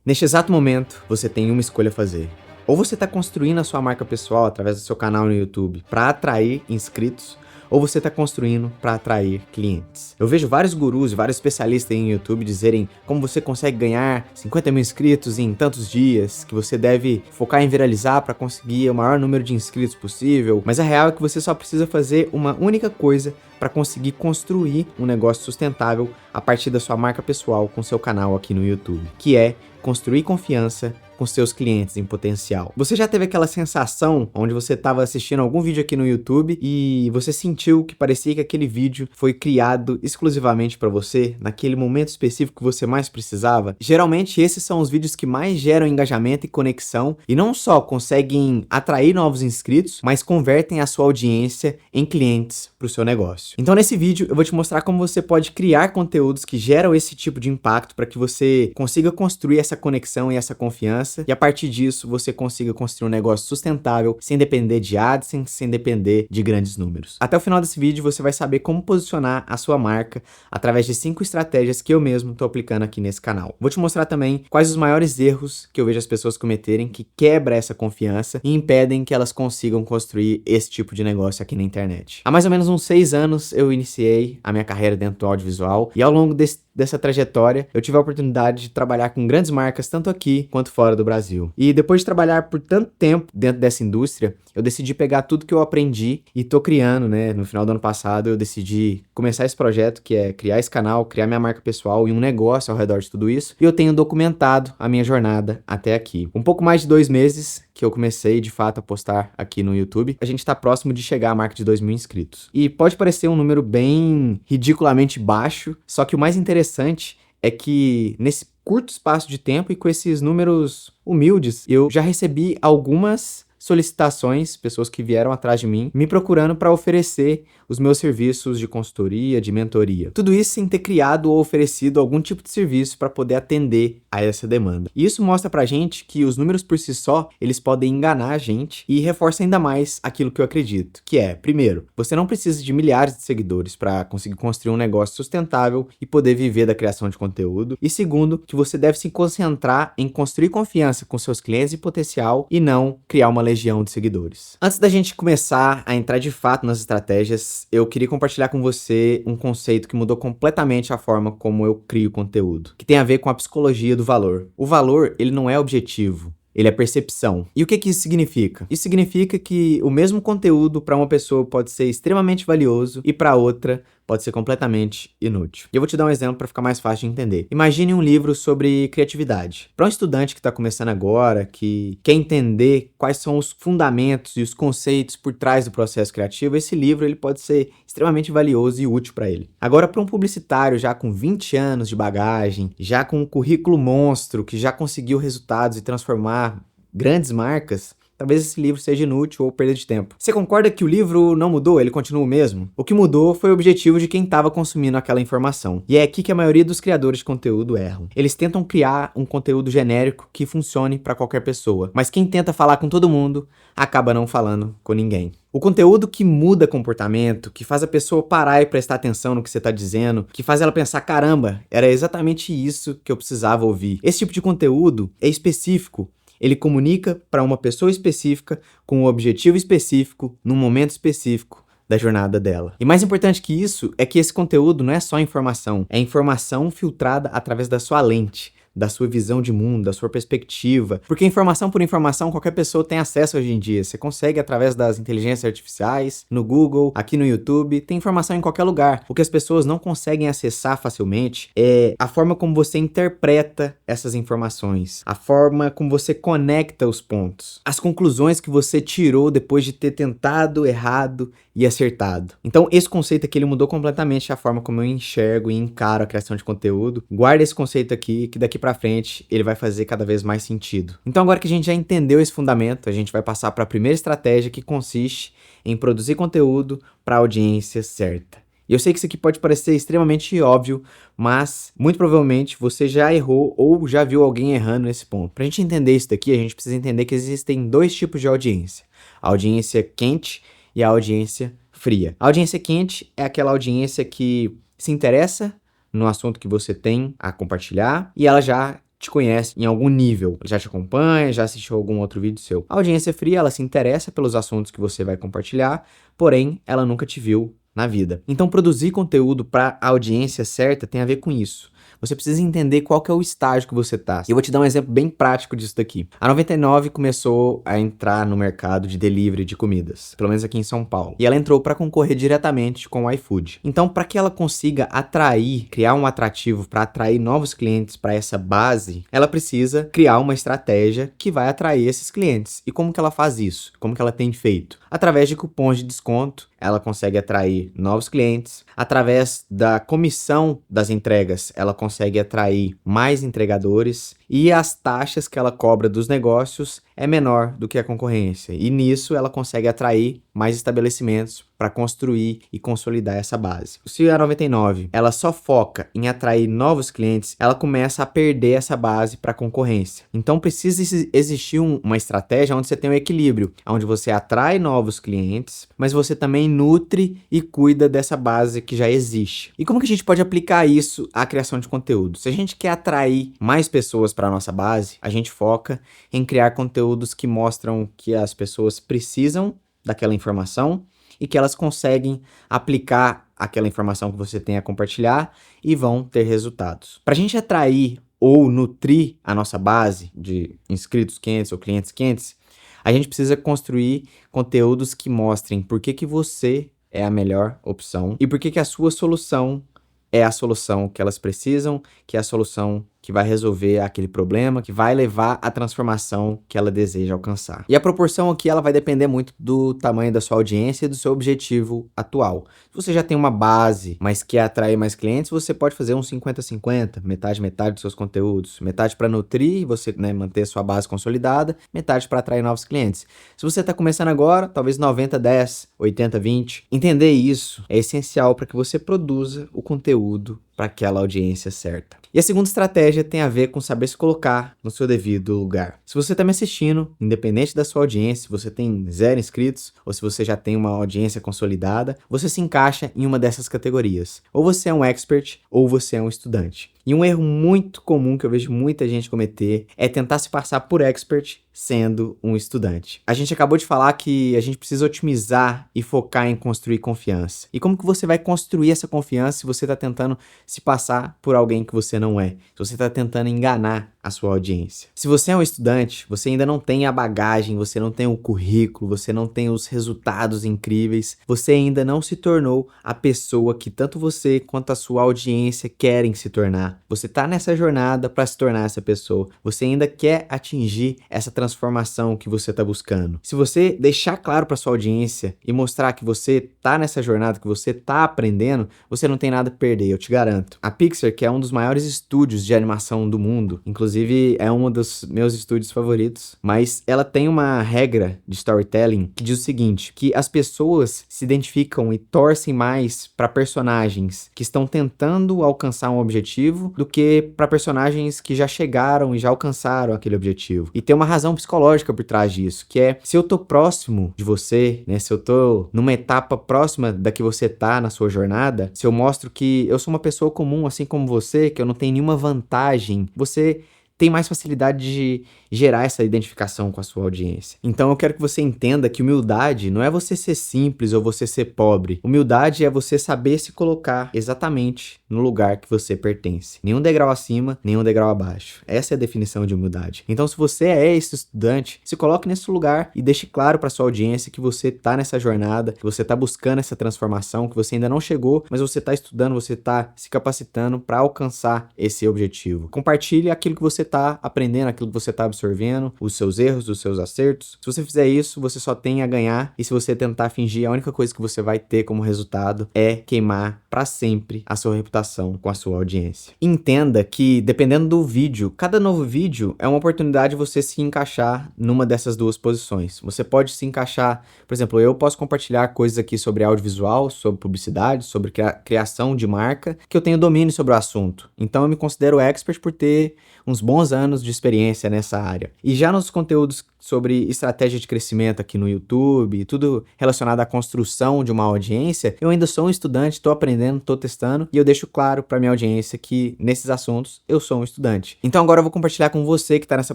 Neste exato momento, você tem uma escolha a fazer. Ou você está construindo a sua marca pessoal através do seu canal no YouTube para atrair inscritos, ou você está construindo para atrair clientes. Eu vejo vários gurus e vários especialistas em YouTube dizerem como você consegue ganhar 50 mil inscritos em tantos dias, que você deve focar em viralizar para conseguir o maior número de inscritos possível, mas a real é que você só precisa fazer uma única coisa para conseguir construir um negócio sustentável a partir da sua marca pessoal com seu canal aqui no YouTube, que é construir confiança com seus clientes em potencial. Você já teve aquela sensação onde você estava assistindo algum vídeo aqui no YouTube e você sentiu que parecia que aquele vídeo foi criado exclusivamente para você, naquele momento específico que você mais precisava? Geralmente esses são os vídeos que mais geram engajamento e conexão e não só conseguem atrair novos inscritos, mas convertem a sua audiência em clientes para o seu negócio. Então nesse vídeo eu vou te mostrar como você pode criar conteúdos que geram esse tipo de impacto para que você consiga construir essa conexão e essa confiança e a partir disso você consiga construir um negócio sustentável sem depender de AdSense, sem depender de grandes números. Até o final desse vídeo você vai saber como posicionar a sua marca através de 5 estratégias que eu mesmo estou aplicando aqui nesse canal. Vou te mostrar também quais os maiores erros que eu vejo as pessoas cometerem que quebra essa confiança e impedem que elas consigam construir esse tipo de negócio aqui na internet. Há mais ou menos uns 6 anos eu iniciei a minha carreira dentro do audiovisual e ao longo dessa trajetória eu tive a oportunidade de trabalhar com grandes marcas tanto aqui quanto fora do Brasil. E depois de trabalhar por tanto tempo dentro dessa indústria, eu decidi pegar tudo que eu aprendi e tô criando, né? No final do ano passado eu decidi começar esse projeto que é criar esse canal, criar minha marca pessoal e um negócio ao redor de tudo isso. E eu tenho documentado a minha jornada até aqui. Um pouco mais de 2 meses que eu comecei de fato a postar aqui no YouTube, a gente tá próximo de chegar à marca de 2.000 inscritos. E pode parecer um número bem ridiculamente baixo, só que o mais interessante é que nesse curto espaço de tempo e com esses números humildes, eu já recebi algumas solicitações, pessoas que vieram atrás de mim, me procurando para oferecer os meus serviços de consultoria, de mentoria. Tudo isso sem ter criado ou oferecido algum tipo de serviço para poder atender a essa demanda. E isso mostra pra gente que os números por si só, eles podem enganar a gente e reforça ainda mais aquilo que eu acredito, que é, primeiro, você não precisa de milhares de seguidores para conseguir construir um negócio sustentável e poder viver da criação de conteúdo. E segundo, que você deve se concentrar em construir confiança com seus clientes e potencial e não criar uma legião de seguidores. Antes da gente começar a entrar de fato nas estratégias, eu queria compartilhar com você um conceito que mudou completamente a forma como eu crio conteúdo, que tem a ver com a psicologia do valor. O valor, ele não é objetivo, ele é percepção. E o que isso significa? Isso significa que o mesmo conteúdo para uma pessoa pode ser extremamente valioso e para outra pode ser completamente inútil. E eu vou te dar um exemplo para ficar mais fácil de entender. Imagine um livro sobre criatividade. Para um estudante que está começando agora, que quer entender quais são os fundamentos e os conceitos por trás do processo criativo, esse livro ele pode ser extremamente valioso e útil para ele. Agora, para um publicitário já com 20 anos de bagagem, já com um currículo monstro, que já conseguiu resultados e transformar grandes marcas, talvez esse livro seja inútil ou perda de tempo. Você concorda que o livro não mudou? Ele continua o mesmo? O que mudou foi o objetivo de quem estava consumindo aquela informação. E é aqui que a maioria dos criadores de conteúdo erram. Eles tentam criar um conteúdo genérico que funcione para qualquer pessoa. Mas quem tenta falar com todo mundo, acaba não falando com ninguém. O conteúdo que muda comportamento, que faz a pessoa parar e prestar atenção no que você está dizendo, que faz ela pensar, caramba, era exatamente isso que eu precisava ouvir. Esse tipo de conteúdo é específico. Ele comunica para uma pessoa específica, com um objetivo específico, num momento específico da jornada dela. E mais importante que isso é que esse conteúdo não é só informação, é informação filtrada através da sua lente, da sua visão de mundo, da sua perspectiva. Porque informação por informação qualquer pessoa tem acesso hoje em dia. Você consegue através das inteligências artificiais, no Google, aqui no YouTube, tem informação em qualquer lugar. O que as pessoas não conseguem acessar facilmente é a forma como você interpreta essas informações, a forma como você conecta os pontos, as conclusões que você tirou depois de ter tentado, errado e acertado. Então esse conceito aqui ele mudou completamente a forma como eu enxergo e encaro a criação de conteúdo. Guarda esse conceito aqui, que daqui pra frente ele vai fazer cada vez mais sentido. Então agora que a gente já entendeu esse fundamento, a gente vai passar para a primeira estratégia, que consiste em produzir conteúdo para a audiência certa. E eu sei que isso aqui pode parecer extremamente óbvio, mas muito provavelmente você já errou ou já viu alguém errando nesse ponto. Pra gente entender isso daqui, a gente precisa entender que existem 2 tipos de audiência. A audiência quente e a audiência fria. A audiência quente é aquela audiência que se interessa no assunto que você tem a compartilhar e ela já te conhece em algum nível, já te acompanha, já assistiu algum outro vídeo seu. A audiência fria, ela se interessa pelos assuntos que você vai compartilhar, porém, ela nunca te viu na vida. Então, produzir conteúdo para a audiência certa tem a ver com isso. Você precisa entender qual que é o estágio que você tá. Eu vou te dar um exemplo bem prático disso daqui. A 99 começou a entrar no mercado de delivery de comidas, pelo menos aqui em São Paulo. E ela entrou para concorrer diretamente com o iFood. Então, para que ela consiga atrair, criar um atrativo para atrair novos clientes para essa base, ela precisa criar uma estratégia que vai atrair esses clientes. E como que ela faz isso? Como que ela tem feito? Através de cupons de desconto, ela consegue atrair novos clientes. Através da comissão das entregas, ela consegue atrair mais entregadores. E as taxas que ela cobra dos negócios é menor do que a concorrência. E nisso ela consegue atrair mais estabelecimentos para construir e consolidar essa base. Se a 99 ela só foca em atrair novos clientes, ela começa a perder essa base para a concorrência. Então precisa existir uma estratégia onde você tem um equilíbrio, onde você atrai novos clientes, mas você também nutre e cuida dessa base que já existe. E como que a gente pode aplicar isso à criação de conteúdo? Se a gente quer atrair mais pessoas para a nossa base, a gente foca em criar conteúdos que mostram que as pessoas precisam daquela informação e que elas conseguem aplicar aquela informação que você tem a compartilhar e vão ter resultados. Para a gente atrair ou nutrir a nossa base de inscritos quentes ou clientes quentes, a gente precisa construir conteúdos que mostrem por que você é a melhor opção e por que a sua solução é a solução que elas precisam, que é a solução que vai resolver aquele problema, que vai levar à transformação que ela deseja alcançar. E a proporção aqui ela vai depender muito do tamanho da sua audiência e do seu objetivo atual. Se você já tem uma base, mas quer atrair mais clientes, você pode fazer um 50-50, metade dos seus conteúdos, metade para nutrir, você manter sua base consolidada, metade para atrair novos clientes. Se você está começando agora, talvez 90-10, 80-20. Entender isso é essencial para que você produza o conteúdo para aquela audiência certa. E a segunda estratégia tem a ver com saber se colocar no seu devido lugar. Se você está me assistindo, independente da sua audiência, se você tem 0 inscritos ou se você já tem uma audiência consolidada, você se encaixa em uma dessas categorias. Ou você é um expert ou você é um estudante. E um erro muito comum que eu vejo muita gente cometer é tentar se passar por expert sendo um estudante. A gente acabou de falar que a gente precisa otimizar e focar em construir confiança. E como que você vai construir essa confiança se você está tentando se passar por alguém que você não é? Se você está tentando enganar a sua audiência. Se você é um estudante, você ainda não tem a bagagem, você não tem o currículo, você não tem os resultados incríveis, você ainda não se tornou a pessoa que tanto você quanto a sua audiência querem se tornar. Você está nessa jornada para se tornar essa pessoa. Você ainda quer atingir essa transformação que você está buscando. Se você deixar claro para sua audiência e mostrar que você está nessa jornada, que você está aprendendo, você não tem nada a perder, eu te garanto. A Pixar, que é um dos maiores estúdios de animação do mundo, inclusive é um dos meus estúdios favoritos, mas ela tem uma regra de storytelling que diz o seguinte, que as pessoas se identificam e torcem mais para personagens que estão tentando alcançar um objetivo do que para personagens que já chegaram e já alcançaram aquele objetivo. E tem uma razão psicológica por trás disso, que é, se eu tô próximo de você, né, se eu tô numa etapa próxima da que você tá na sua jornada, se eu mostro que eu sou uma pessoa comum, assim como você, que eu não tenho nenhuma vantagem, você tem mais facilidade de gerar essa identificação com a sua audiência. Então eu quero que você entenda que humildade não é você ser simples ou você ser pobre. Humildade é você saber se colocar exatamente no lugar que você pertence. Nenhum degrau acima, nenhum degrau abaixo. Essa é a definição de humildade. Então se você é esse estudante, se coloque nesse lugar e deixe claro para sua audiência que você está nessa jornada, que você está buscando essa transformação, que você ainda não chegou, mas você está estudando, você está se capacitando para alcançar esse objetivo. Compartilhe aquilo que você está aprendendo, aquilo que você está absorvendo, os seus erros, os seus acertos. Se você fizer isso, você só tem a ganhar, e se você tentar fingir, a única coisa que você vai ter como resultado é queimar para sempre a sua reputação com a sua audiência. Entenda que, dependendo do vídeo, cada novo vídeo é uma oportunidade de você se encaixar numa dessas duas posições. Você pode se encaixar, por exemplo, eu posso compartilhar coisas aqui sobre audiovisual, sobre publicidade, sobre criação de marca, que eu tenho domínio sobre o assunto. Então eu me considero expert por ter uns bons bons anos de experiência nessa área. E já nos conteúdos sobre estratégia de crescimento aqui no YouTube, tudo relacionado à construção de uma audiência, eu ainda sou um estudante, estou aprendendo, estou testando, e eu deixo claro para minha audiência que nesses assuntos eu sou um estudante. Então agora eu vou compartilhar com você que está nessa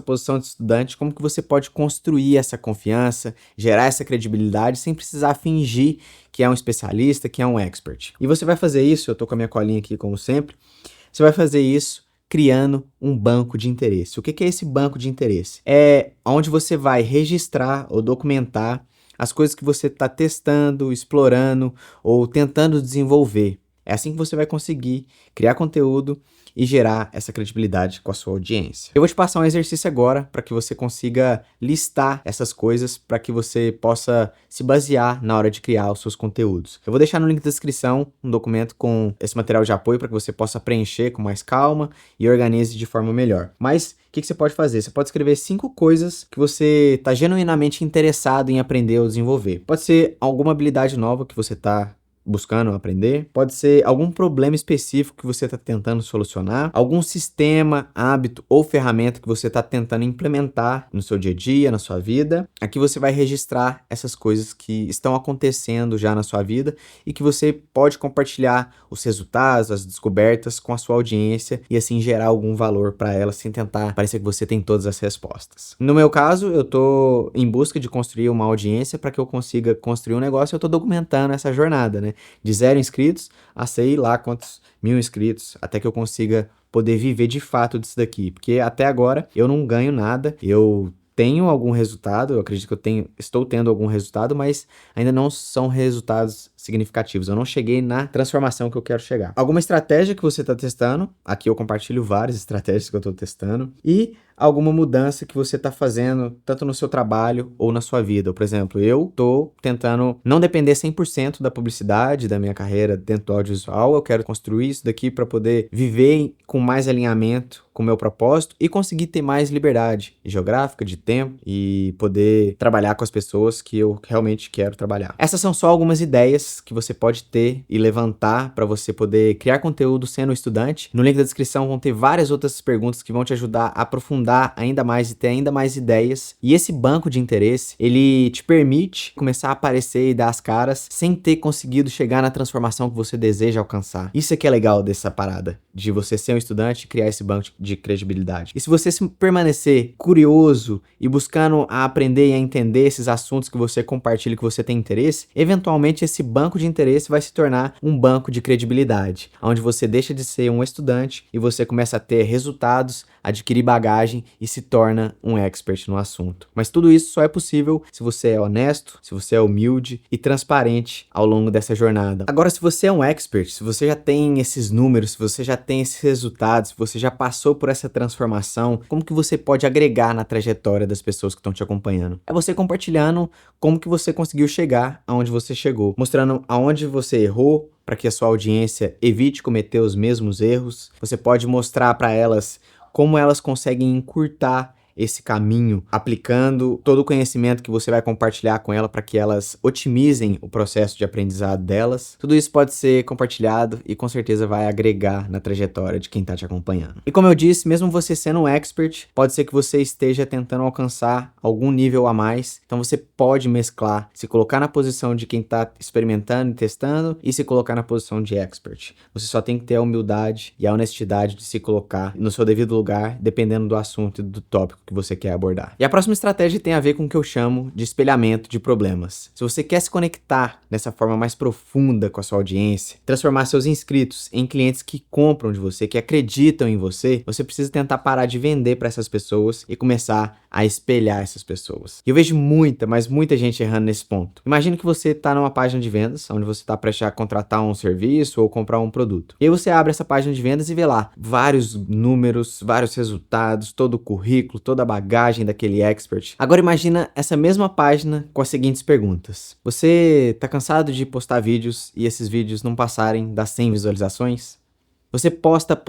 posição de estudante como que você pode construir essa confiança, gerar essa credibilidade sem precisar fingir que é um especialista, que é um expert. E você vai fazer isso, eu tô com a minha colinha aqui como sempre, você vai fazer isso criando um banco de interesse. O que é esse banco de interesse? É onde você vai registrar ou documentar as coisas que você está testando, explorando ou tentando desenvolver. É assim que você vai conseguir criar conteúdo e gerar essa credibilidade com a sua audiência. Eu vou te passar um exercício agora para que você consiga listar essas coisas para que você possa se basear na hora de criar os seus conteúdos. Eu vou deixar no link da descrição um documento com esse material de apoio para que você possa preencher com mais calma e organize de forma melhor. Mas o que você pode fazer? Você pode escrever 5 coisas que você está genuinamente interessado em aprender ou desenvolver. Pode ser alguma habilidade nova que você está buscando aprender, pode ser algum problema específico que você está tentando solucionar, algum sistema, hábito ou ferramenta que você está tentando implementar no seu dia a dia, na sua vida. Aqui você vai registrar essas coisas que estão acontecendo já na sua vida e que você pode compartilhar os resultados, as descobertas com a sua audiência e assim gerar algum valor para ela sem tentar parecer que você tem todas as respostas. No meu caso, eu estou em busca de construir uma audiência para que eu consiga construir um negócio. Eu estou documentando essa jornada, né? De 0 inscritos a sei lá quantos 1000 inscritos, até que eu consiga poder viver de fato disso daqui. Porque até agora eu não ganho nada, eu tenho algum resultado, eu acredito que estou tendo algum resultado, mas ainda não são resultados significativos. Eu não cheguei na transformação que eu quero chegar. Alguma estratégia que você está testando, aqui eu compartilho várias estratégias que eu estou testando, e alguma mudança que você está fazendo, tanto no seu trabalho ou na sua vida. Por exemplo, eu estou tentando não depender 100% da publicidade, da minha carreira dentro do audiovisual. Eu quero construir isso daqui para poder viver com mais alinhamento com o meu propósito e conseguir ter mais liberdade geográfica, de tempo e poder trabalhar com as pessoas que eu realmente quero trabalhar. Essas são só algumas ideias que você pode ter e levantar para você poder criar conteúdo sendo estudante. No link da descrição vão ter várias outras perguntas que vão te ajudar a aprofundar ainda mais e ter ainda mais ideias. E esse banco de interesse, ele te permite começar a aparecer e dar as caras sem ter conseguido chegar na transformação que você deseja alcançar. Isso é que é legal dessa parada, de você ser um estudante e criar esse banco de credibilidade. E se você permanecer curioso e buscando a aprender e a entender esses assuntos que você compartilha, que você tem interesse, eventualmente esse banco de interesse vai se tornar um banco de credibilidade, onde você deixa de ser um estudante e você começa a ter resultados, adquirir bagagem e se torna um expert no assunto. Mas tudo isso só é possível se você é honesto, se você é humilde e transparente ao longo dessa jornada. Agora, se você é um expert, se você já tem esses números, se você já tem esses resultados, se você já passou por essa transformação, como que você pode agregar na trajetória das pessoas que estão te acompanhando? É você compartilhando como que você conseguiu chegar aonde você chegou, mostrando aonde você errou para que a sua audiência evite cometer os mesmos erros. Você pode mostrar para elas como elas conseguem encurtar esse caminho, aplicando todo o conhecimento que você vai compartilhar com ela para que elas otimizem o processo de aprendizado delas. Tudo isso pode ser compartilhado e com certeza vai agregar na trajetória de quem está te acompanhando. E como eu disse, mesmo você sendo um expert, pode ser que você esteja tentando alcançar algum nível a mais, então você pode mesclar, se colocar na posição de quem está experimentando e testando e se colocar na posição de expert. Você só tem que ter a humildade e a honestidade de se colocar no seu devido lugar, dependendo do assunto e do tópico que você quer abordar. E a próxima estratégia tem a ver com o que eu chamo de espelhamento de problemas. Se você quer se conectar dessa forma mais profunda com a sua audiência, transformar seus inscritos em clientes que compram de você, que acreditam em você, você precisa tentar parar de vender para essas pessoas e começar a espelhar essas pessoas. E eu vejo muita, mas muita gente errando nesse ponto. Imagina que você está numa página de vendas, onde você está prestes a contratar um serviço ou comprar um produto. E aí você abre essa página de vendas e vê lá vários números, vários resultados, todo o currículo, toda a bagagem daquele expert. Agora imagina essa mesma página com as seguintes perguntas. Você tá cansado de postar vídeos e esses vídeos não passarem das 100 visualizações? Você posta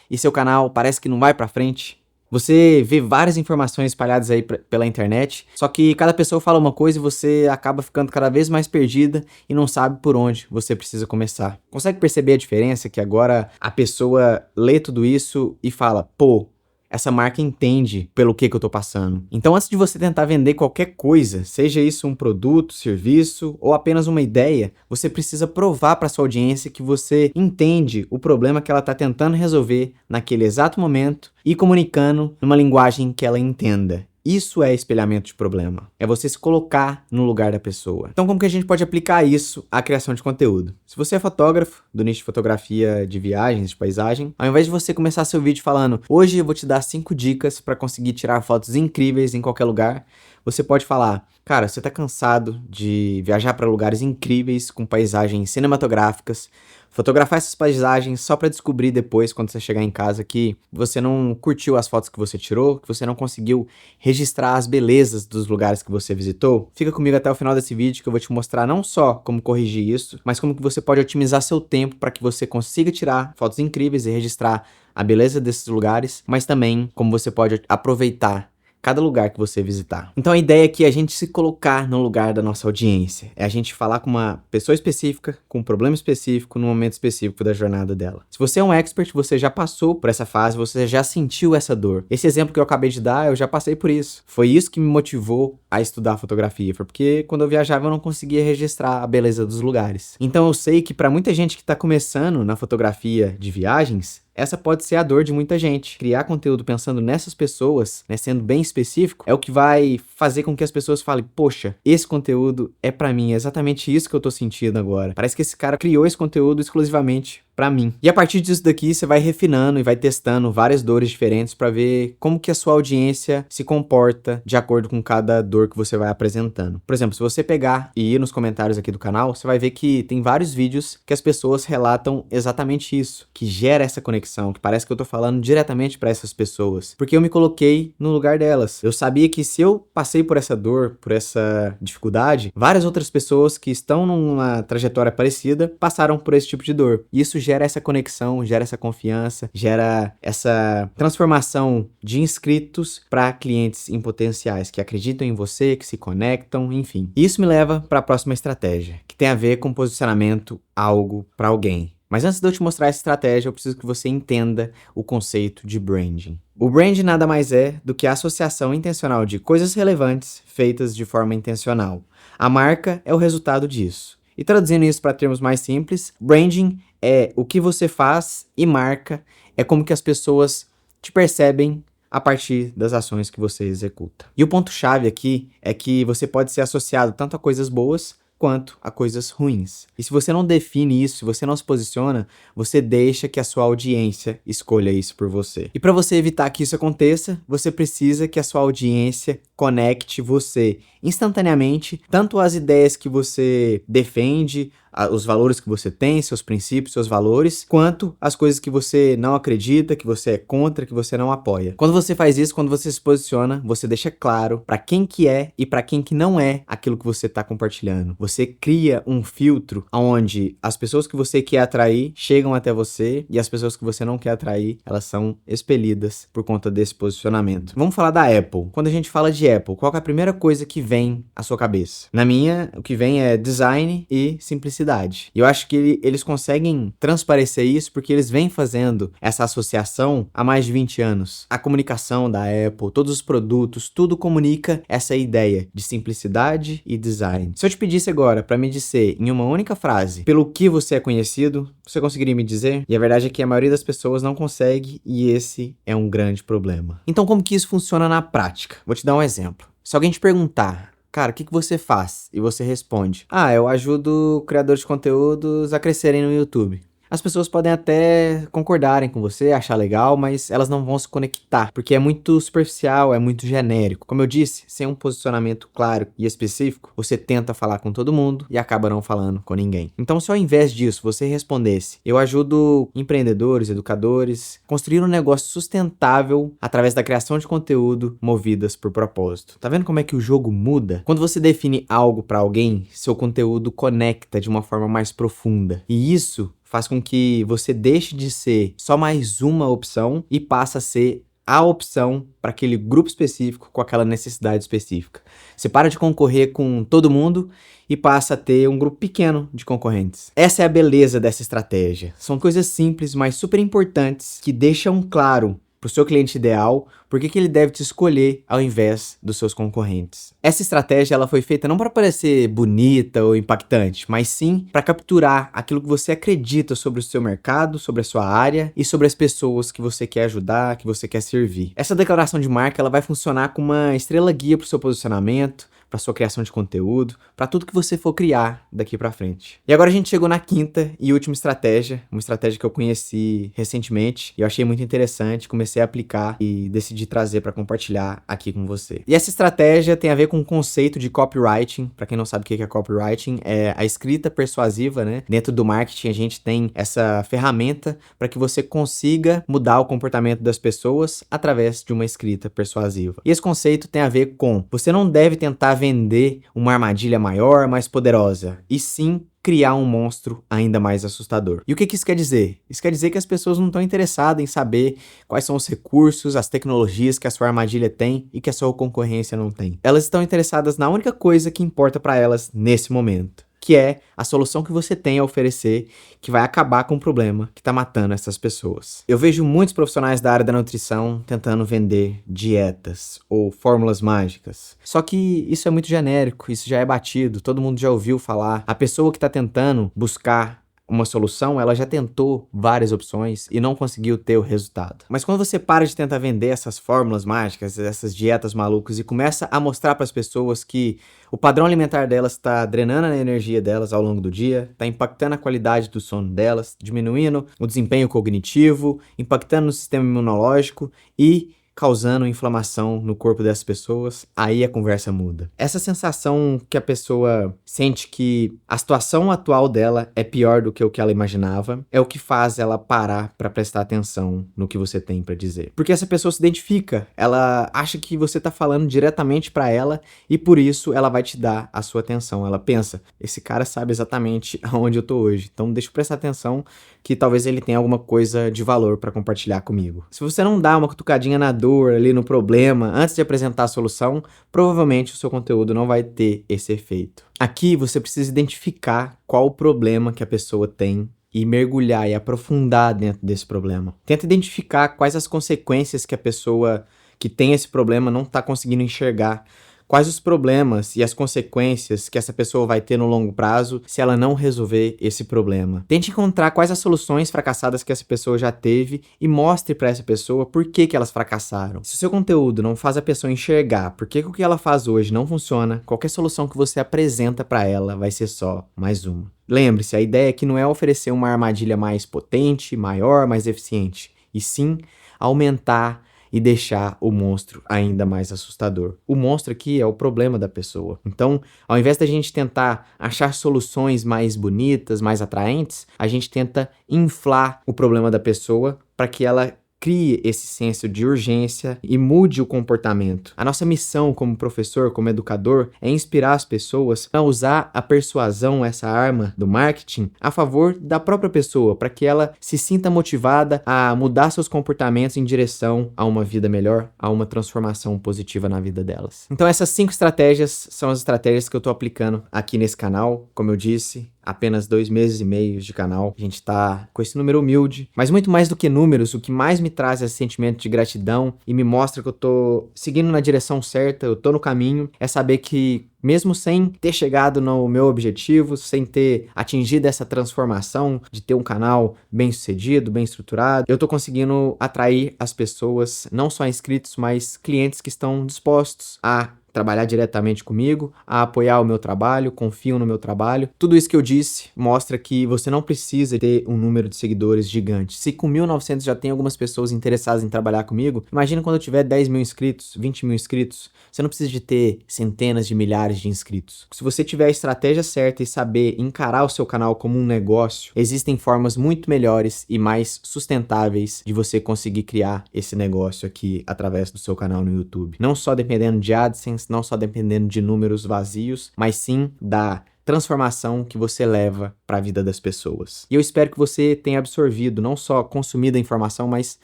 e seu canal parece que não vai pra frente? Você vê várias informações espalhadas aí pela internet, só que cada pessoa fala uma coisa e você acaba ficando cada vez mais perdida e não sabe por onde você precisa começar. Consegue perceber a diferença que agora a pessoa lê tudo isso e fala, pô, essa marca entende pelo que eu tô passando. Então, antes de você tentar vender qualquer coisa, seja isso um produto, serviço ou apenas uma ideia, você precisa provar para sua audiência que você entende o problema que ela tá tentando resolver naquele exato momento e comunicando numa linguagem que ela entenda. Isso é espelhamento de problema. É você se colocar no lugar da pessoa. Então, como que a gente pode aplicar isso à criação de conteúdo? Se você é fotógrafo, do nicho de fotografia de viagens, de paisagem, ao invés de você começar seu vídeo falando, hoje eu vou te dar 5 dicas para conseguir tirar fotos incríveis em qualquer lugar, você pode falar, cara, você tá cansado de viajar para lugares incríveis com paisagens cinematográficas, fotografar essas paisagens só para descobrir depois, quando você chegar em casa, que você não curtiu as fotos que você tirou, que você não conseguiu registrar as belezas dos lugares que você visitou? Fica comigo até o final desse vídeo que eu vou te mostrar não só como corrigir isso, mas como que você pode otimizar seu tempo para que você consiga tirar fotos incríveis e registrar a beleza desses lugares, mas também como você pode aproveitar cada lugar que você visitar. Então a ideia aqui é a gente se colocar no lugar da nossa audiência. É a gente falar com uma pessoa específica, com um problema específico, no momento específico da jornada dela. Se você é um expert, você já passou por essa fase, você já sentiu essa dor. Esse exemplo que eu acabei de dar, eu já passei por isso. Foi isso que me motivou a estudar fotografia. Foi porque quando eu viajava eu não conseguia registrar a beleza dos lugares. Então eu sei que para muita gente que está começando na fotografia de viagens, essa pode ser a dor de muita gente. Criar conteúdo pensando nessas pessoas, né, sendo bem específico, é o que vai fazer com que as pessoas falem, poxa, esse conteúdo é pra mim, é exatamente isso que eu tô sentindo agora. Parece que esse cara criou esse conteúdo exclusivamente pra mim. E a partir disso daqui, você vai refinando e vai testando várias dores diferentes pra ver como que a sua audiência se comporta de acordo com cada dor que você vai apresentando. Por exemplo, se você pegar e ir nos comentários aqui do canal, você vai ver que tem vários vídeos que as pessoas relatam exatamente isso, que gera essa conexão, que parece que eu tô falando diretamente pra essas pessoas, porque eu me coloquei no lugar delas. Eu sabia que se eu passei por essa dor, por essa dificuldade, várias outras pessoas que estão numa trajetória parecida passaram por esse tipo de dor. E isso gera essa conexão, gera essa confiança, gera essa transformação de inscritos para clientes em potenciais que acreditam em você, que se conectam, enfim. Isso me leva para a próxima estratégia, que tem a ver com posicionamento algo para alguém. Mas antes de eu te mostrar essa estratégia, eu preciso que você entenda o conceito de branding. O branding nada mais é do que a associação intencional de coisas relevantes feitas de forma intencional. A marca é o resultado disso. E traduzindo isso para termos mais simples, branding é o que você faz e marca é como que as pessoas te percebem a partir das ações que você executa. E o ponto-chave aqui é que você pode ser associado tanto a coisas boas quanto a coisas ruins. E se você não define isso, se você não se posiciona, você deixa que a sua audiência escolha isso por você. E para você evitar que isso aconteça, você precisa que a sua audiência conecte você instantaneamente, tanto às ideias que você defende, os valores que você tem, seus princípios, seus valores, quanto as coisas que você não acredita, que você é contra, que você não apoia. Quando você faz isso, quando você se posiciona, você deixa claro para quem que é e para quem que não é aquilo que você está compartilhando. Você cria um filtro onde as pessoas que você quer atrair chegam até você e as pessoas que você não quer atrair, elas são expelidas por conta desse posicionamento. Vamos falar da Apple. Quando a gente fala de Apple, qual que é a primeira coisa que vem à sua cabeça? Na minha, o que vem é design e simplicidade. E eu acho que eles conseguem transparecer isso porque eles vêm fazendo essa associação há mais de 20 anos. A comunicação da Apple, todos os produtos, tudo comunica essa ideia de simplicidade e design. Se eu te pedisse agora para me dizer em uma única frase pelo que você é conhecido, você conseguiria me dizer? E a verdade é que a maioria das pessoas não consegue e esse é um grande problema. Então como que isso funciona na prática? Vou te dar um exemplo. Se alguém te perguntar, cara, o que você faz? E você responde, eu ajudo criadores de conteúdos a crescerem no YouTube. As pessoas podem até concordarem com você, achar legal, mas elas não vão se conectar, porque é muito superficial, é muito genérico. Como eu disse, sem um posicionamento claro e específico, você tenta falar com todo mundo e acaba não falando com ninguém. Então, se ao invés disso você respondesse, eu ajudo empreendedores, educadores, a construir um negócio sustentável através da criação de conteúdo movidas por propósito. Tá vendo como é que o jogo muda? Quando você define algo para alguém, seu conteúdo conecta de uma forma mais profunda. E isso faz com que você deixe de ser só mais uma opção e passa a ser a opção para aquele grupo específico com aquela necessidade específica. Você para de concorrer com todo mundo e passa a ter um grupo pequeno de concorrentes. Essa é a beleza dessa estratégia. São coisas simples, mas super importantes que deixam claro para para o seu cliente ideal, por que ele deve te escolher ao invés dos seus concorrentes. Essa estratégia ela foi feita não para parecer bonita ou impactante, mas sim para capturar aquilo que você acredita sobre o seu mercado, sobre a sua área e sobre as pessoas que você quer ajudar, que você quer servir. Essa declaração de marca ela vai funcionar como uma estrela guia para o seu posicionamento, para sua criação de conteúdo, para tudo que você for criar daqui para frente. E agora a gente chegou na quinta e última estratégia, uma estratégia que eu conheci recentemente e eu achei muito interessante, comecei a aplicar e decidi trazer para compartilhar aqui com você. E essa estratégia tem a ver com o conceito de copywriting. Para quem não sabe o que é copywriting, é a escrita persuasiva, né? Dentro do marketing a gente tem essa ferramenta para que você consiga mudar o comportamento das pessoas através de uma escrita persuasiva. E esse conceito tem a ver com você não deve tentar vender uma armadilha maior, mais poderosa, e sim criar um monstro ainda mais assustador. E o que isso quer dizer? Isso quer dizer que as pessoas não estão interessadas em saber quais são os recursos, as tecnologias que a sua armadilha tem e que a sua concorrência não tem. Elas estão interessadas na única coisa que importa para elas nesse momento, que é a solução que você tem a oferecer, que vai acabar com o problema que está matando essas pessoas. Eu vejo muitos profissionais da área da nutrição tentando vender dietas ou fórmulas mágicas. Só que isso é muito genérico, isso já é batido, todo mundo já ouviu falar. A pessoa que está tentando buscar uma solução, ela já tentou várias opções e não conseguiu ter o resultado. Mas quando você para de tentar vender essas fórmulas mágicas, essas dietas malucas e começa a mostrar para as pessoas que o padrão alimentar delas está drenando a energia delas ao longo do dia, está impactando a qualidade do sono delas, diminuindo o desempenho cognitivo, impactando no sistema imunológico e causando inflamação no corpo dessas pessoas, aí a conversa muda. Essa sensação que a pessoa sente que a situação atual dela é pior do que o que ela imaginava, é o que faz ela parar para prestar atenção no que você tem para dizer. Porque essa pessoa se identifica, ela acha que você tá falando diretamente para ela e por isso ela vai te dar a sua atenção. Ela pensa, esse cara sabe exatamente aonde eu tô hoje, então deixa eu prestar atenção que talvez ele tenha alguma coisa de valor para compartilhar comigo. Se você não dá uma cutucadinha na dor ali no problema antes de apresentar a solução, provavelmente o seu conteúdo não vai ter esse efeito. Aqui você precisa identificar qual o problema que a pessoa tem e mergulhar e aprofundar dentro desse problema. Tenta identificar quais as consequências que a pessoa que tem esse problema não está conseguindo enxergar. Quais os problemas e as consequências que essa pessoa vai ter no longo prazo se ela não resolver esse problema. Tente encontrar quais as soluções fracassadas que essa pessoa já teve e mostre para essa pessoa por que elas fracassaram. Se o seu conteúdo não faz a pessoa enxergar por que o que ela faz hoje não funciona, qualquer solução que você apresenta para ela vai ser só mais uma. Lembre-se, a ideia aqui não é oferecer uma armadilha mais potente, maior, mais eficiente, e sim aumentar e deixar o monstro ainda mais assustador. O monstro aqui é o problema da pessoa. Então, ao invés da gente tentar achar soluções mais bonitas, mais atraentes, a gente tenta inflar o problema da pessoa para que ela crie esse senso de urgência e mude o comportamento. A nossa missão como professor, como educador, é inspirar as pessoas a usar a persuasão, essa arma do marketing, a favor da própria pessoa, para que ela se sinta motivada a mudar seus comportamentos em direção a uma vida melhor, a uma transformação positiva na vida delas. Então essas 5 estratégias são as estratégias que eu estou aplicando aqui nesse canal. Como eu disse, apenas 2 meses e meio de canal. A gente tá com esse número humilde, mas muito mais do que números, o que mais me traz esse sentimento de gratidão e me mostra que eu tô seguindo na direção certa, eu tô no caminho, é saber que mesmo sem ter chegado no meu objetivo, sem ter atingido essa transformação de ter um canal bem sucedido, bem estruturado, eu tô conseguindo atrair as pessoas, não só inscritos, mas clientes que estão dispostos a trabalhar diretamente comigo, a apoiar o meu trabalho, confiam no meu trabalho. Tudo isso que eu disse mostra que você não precisa ter um número de seguidores gigante. Se com 1.900 já tem algumas pessoas interessadas em trabalhar comigo, imagina quando eu tiver 10 mil inscritos, 20 mil inscritos. Você não precisa de ter centenas de milhares de inscritos. Se você tiver a estratégia certa e saber encarar o seu canal como um negócio, existem formas muito melhores e mais sustentáveis de você conseguir criar esse negócio aqui através do seu canal no YouTube. Não só dependendo de AdSense, não só dependendo de números vazios, mas sim da transformação que você leva para a vida das pessoas. E eu espero que você tenha absorvido, não só consumido a informação, mas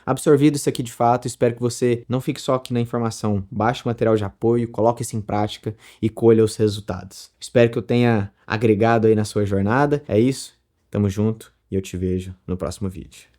absorvido isso aqui de fato. Espero que você não fique só aqui na informação. Baixe o material de apoio, coloque isso em prática e colha os resultados. Espero que eu tenha agregado aí na sua jornada. É isso, tamo junto e eu te vejo no próximo vídeo.